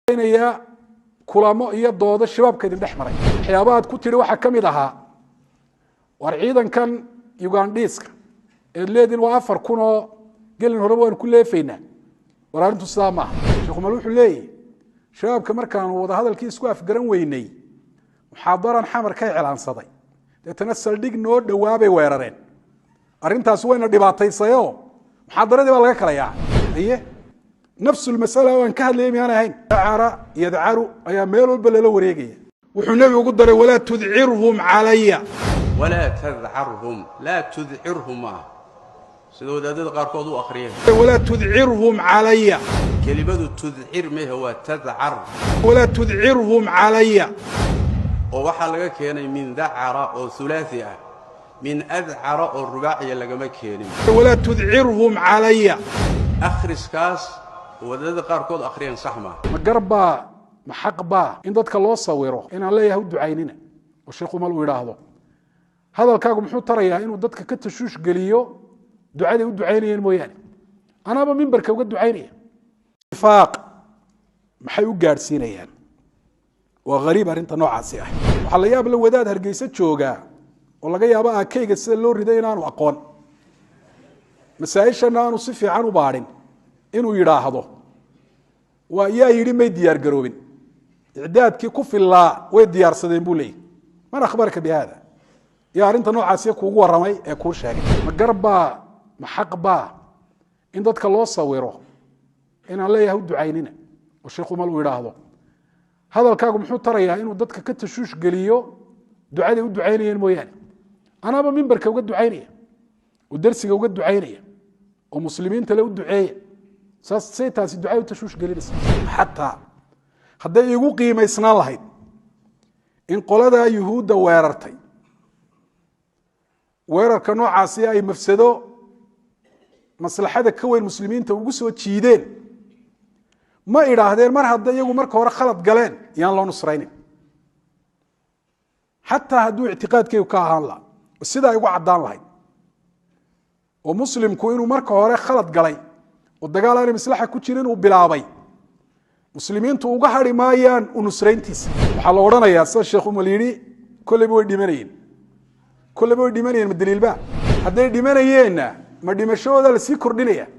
ya kulamo iyo doodo shabaabka idin dhex maray waxyaabaha ku tiri waxa kamid ahaa war ciidankan Ugandhiiska ee leedin waa 4000 oo gelin hore waan ku leefeynaa war arintu saama sheekhu mal wuxuu leeyahay shabaabka markaan wada hadalkii isku afgaran weynay muxaadaran xamar ka cilaansaday deetana saldhig noo dhawaabay weerareen arintaas wayna dhibaataysayo muxaadaradii baa laga kala yaacay نفس المسألة وان كهد لي ميانا هين يدعر يا ميلو بلا وريقية وحو النبي قدر ولا تذعرهم علي ولا تذعرهم لا تذعرهم سيدو دادد قاركودو اخرين ولا تذعرهم علي كلمة تذعر ما هو تذعر ولا تذعرهم علي ووحا لغا كيني من ذعر او ثلاثي من اذعر او رباعي لغا ما كيني ولا تذعرهم علي اخرس كاس wadada qaarkood akhriyeen sax ma garba ma xaqba in dadka loo sawiro in aan leeyahay ducaynina oo sheekhu mal uu yiraahdo hadalkaagu muxuu tarayaa inuu dadka ka tashuush galiyo ducada u ducaynayeen mooyaan anaba minbarka uga ducaynaya ifaaq maxay u gaarsiinayaan waa qariib arinta noocaasi ah waxa la yaab la wadaad hargeysa jooga oo laga yaabo akayga sida loo riday inaanu aqoon masaa'ishana aanu si fiican u baarin inuu yiraahdo waa yaa yiri may diyaar garoobin icdaadkii ku filaa way diyaarsadeen buu leeyahay man akhbarka bihada ya arinta noocaas kuugu waramay ee ku sheegay ma garba ma xaqba in dadka loo sawiro in aan leeyahay ducaynina oo sheekhu mal uu yiraahdo hadalkaagu muxuu tarayaa inuu dadka ka tashuush galiyo ducada u ducaynayeen mooyaan anaba minbarka uga ducaynaya oo darsiga uga ducaynaya oo muslimiinta la u duceeya سيتاسي دعاء وتشوش قليل حتى هذا يقول قيمة إسنان لهيد إن قلدا يهود ويررتي ويرر كانوا عاصية أي مفسدو مصلحة كوي المسلمين توقسوا تشيدين ما إرادين مر هذا يقول مر كورا خلط قلين يعني الله نصرين حتى هدو اعتقاد كيو كاهان لا والسيدا يقول عدان لهيد ومسلم كوينو مر كورا خلط قلين ودقال أنا مسلحة كتيرين وبلعبي مسلمين توقع حرمايان ونصرينتيس وحال ورانا يا أستاذ الشيخ مليري كل بوي ديمانيين كل بوي ديمانيين من الدليل بقى هذا ديمانيين ما ديمشوا هذا لسي كردينية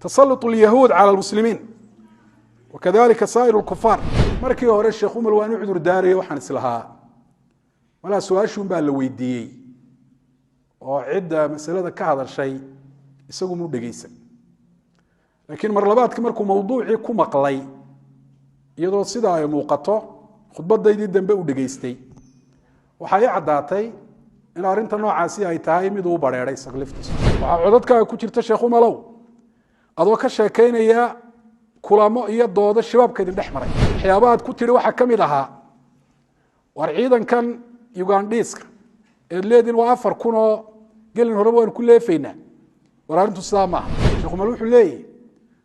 تسلط اليهود على المسلمين وكذلك سائر الكفار مركي هورا الشيخ ملوان يعذر داري وحنس لها ولا سؤال شو بقى اللويدي وعدة مسألة كهذا الشيء يسوي مو دقيسة لكن مرلباتك مركو موضوعي كو مقلي iyadoo sida ay muuqato khudbadaydii dambe u dhageystay waxa ay cadaatay in arinta noocaasi ay tahay mid uu bareeray sagliftiisa waxa codadka ku jirta sheekhu malow adoo ka sheekeynaya kulamo iyo doodo shabaabka idin dhex maray waxyaabaha ku tiri waxa kamid ahaa war ciidankan Ugandhiiska ee leedin waa 4000 oo gelin hore waan ku leefeynaa war arintu saama sheekhu mal wuxuu leeyahay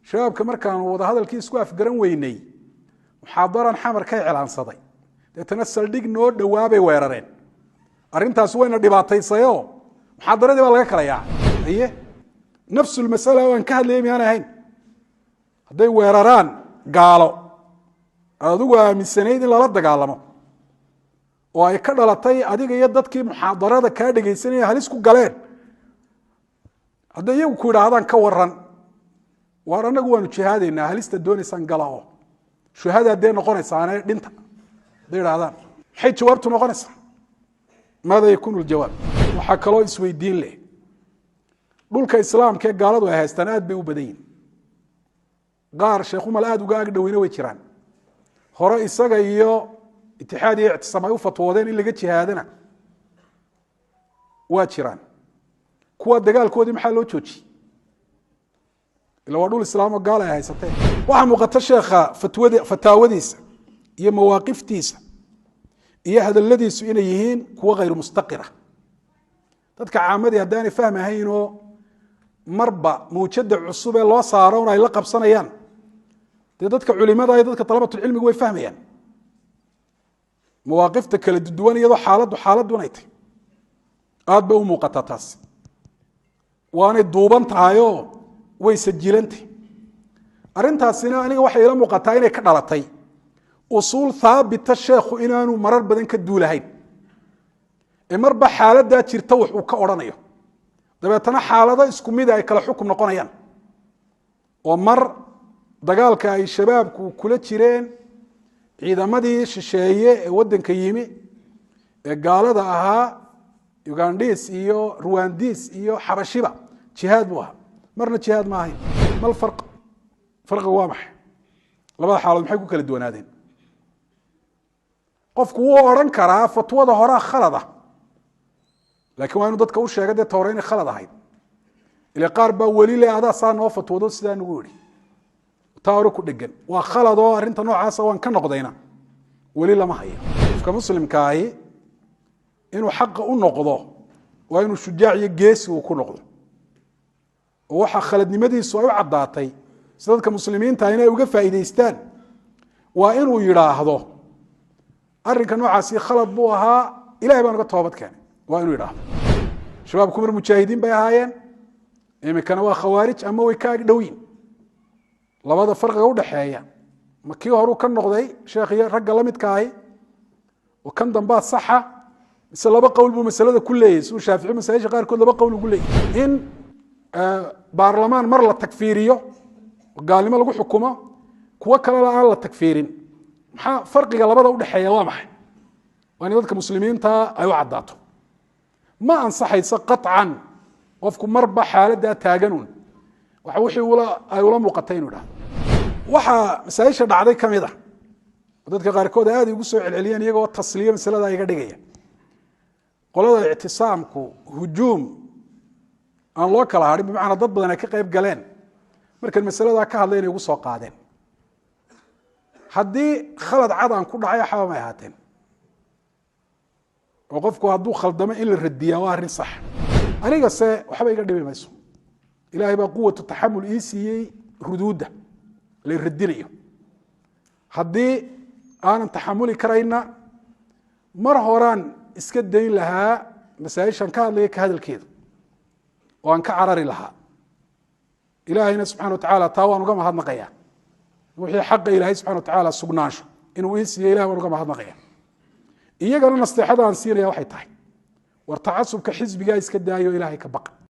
shabaabka markaan wada hadalkii isku afgaran weynay muxaadaran xamar ka cilaansaday deetana saldhig noo dhawaabay weerareen arintaas wayna dhibaataysayo muxaadaradii baa laga kala yaacay نفس المسألة وان كهد لي ميانا هين هذا weeraraan gaalo adigu aaminsaneyd in lala dagaalamo oo ay ka dhalatay adiga iyo dadkii muxaadarada ka dhageysanaya halis ku galeen hadda iyagu ku yiraahdaan ka waran war anagu waanu jihaadayna halista doonaysan galao shuhada de noqonaysaanay dhinta deeraadaan maxay jawaabtu noqonaysaa maada yakunu aljawaab waxa kale oo isweydiin leh dhulka islaamka ee gaaladu ay haystaan aad bay u badan yihiin qaar sheekhu mal aad uga agdhaweyna way jiraan hore isaga iyo itixaad iyo ictisaam ay u fatwoodeen in laga jihaadana waa jiraan kuwa dagaalkoodii maxaa loo joojiyay ila waa dhul islaam oo gaal ay haysateen waxa muuqata sheekha fataawadiisa iyo mawaaqiftiisa iyo hadaladiisu inay yihiin kuwa غير mustaqira dadka caamadi hadaan fahmahayn oo marba muujada cusub ee loo saaro oo ay la qabsanayaan dadka culimada iyo dadka talabatu cilmiga way fahmayaan mawaaqifta kala duwan iyadoo xaaladu ay tahay aad bay u muuqataa taas waana duuban tahay oo way sajilantay arrintaasina aniga waxay ila muuqataa inay ka dhalatay usuul thaabita sheekhu inaanu marar badan ka duulahayn ee marba xaaladdaa jirta wax uu ka odhanayo dabeetana xaalado isku mid ay kala xukum noqonayaan oo mar dagaalka ay shabaabku kula jireen ciidamadii shisheeye ee waddanka yimi ee gaalada ahaa ugandhiis iyo ruwandiis iyo xabashiba jihaad buu ahaa marna jihaad ma ahayn mal farqiga waa maxay labada xaalood maxay ku kala duwanaadeen qofku wuu odhan karaa fatwada horaa khalad ah laakiin waa inuu dadka u sheega dee tawre inay khalad ahayd ile qaar baa weli le adaa saa noo fatwado sidaa nagu idhi taa hore ku dhegan waa khalad oo arrinta noocaasa waan ka noqdayna weli lama hayo qofka muslimkaahi inuu xaqa u noqdo waa inuu shujaac iyo geesi uu ku noqdo oo waxa khaladnimadiisu ay u caddaatay si dadka muslimiinta inay uga faa'iidaystaan waa inuu yidhaahdo arrinka noocaasi khalad buu ahaa ilahay baan uga toobad keenay waa inuu yidhaahdo shabaabku mar mujaahidiin bay ahaayeen iminkana waa khawaarij ama way ka ag dhowyin labada farqiga u dhaxeeya ma kii horuu ka noqday sheekh iyo ragga la midka ahi oo kan dambaa saxa mise laba qowl buu masalada ku leeyahay suu shaafici masaa'isha qaarkood laba qowl ugu leeyahay in baarlamaan mar la takfiiriyo oo gaalnimo lagu xukumo kuwo kalena aan la takfiirin maxaa farqiga labada u dhaxeeya waa maxay waa in dadka muslimiinta ay u caddaato ma ansaxayso qaطcan qofku marba xaaladdaa taaganuun waxa wixii ay ula muuqatay inuu idhahdo waxaa masaa'isha dhacday ka mid ah oo dadka qaarkood aad ugu soo celceliyeen iyagoo tasliyo masalada iga dhigaya qolada ictisaamku hujuum aan loo kala hadhin bimacnaa dad badan ay ka qayb galeen markan masaladaa ka hadlay inay ugu soo qaadeen haddii khalad cad aan ku dhacay waxba may ahaateen oo qofku hadduu khaldamo in la radiyaa waa arrin sax anigase waxba iga dhibi mayso ilaahay baa quwatu taxamul ii siiyey ruduudda la radinayo haddii aanan taxamuli karayna mar horaan iska dayn lahaa masaa'ishan ka hadlaya ka hadalkeeda oo aan ka carari lahaa ilaahayna subxana wa tacaala taa waan uga mahadnaqayaa wixii xaqa ilaahay subxana wa tacaala sugnaansho inuu ii siiyo ilahay waan uga mahadnaqaya iyagana nasteexada aan siinaya waxay tahay war tacasubka xisbigaa iska daayo ilaahay ka baqa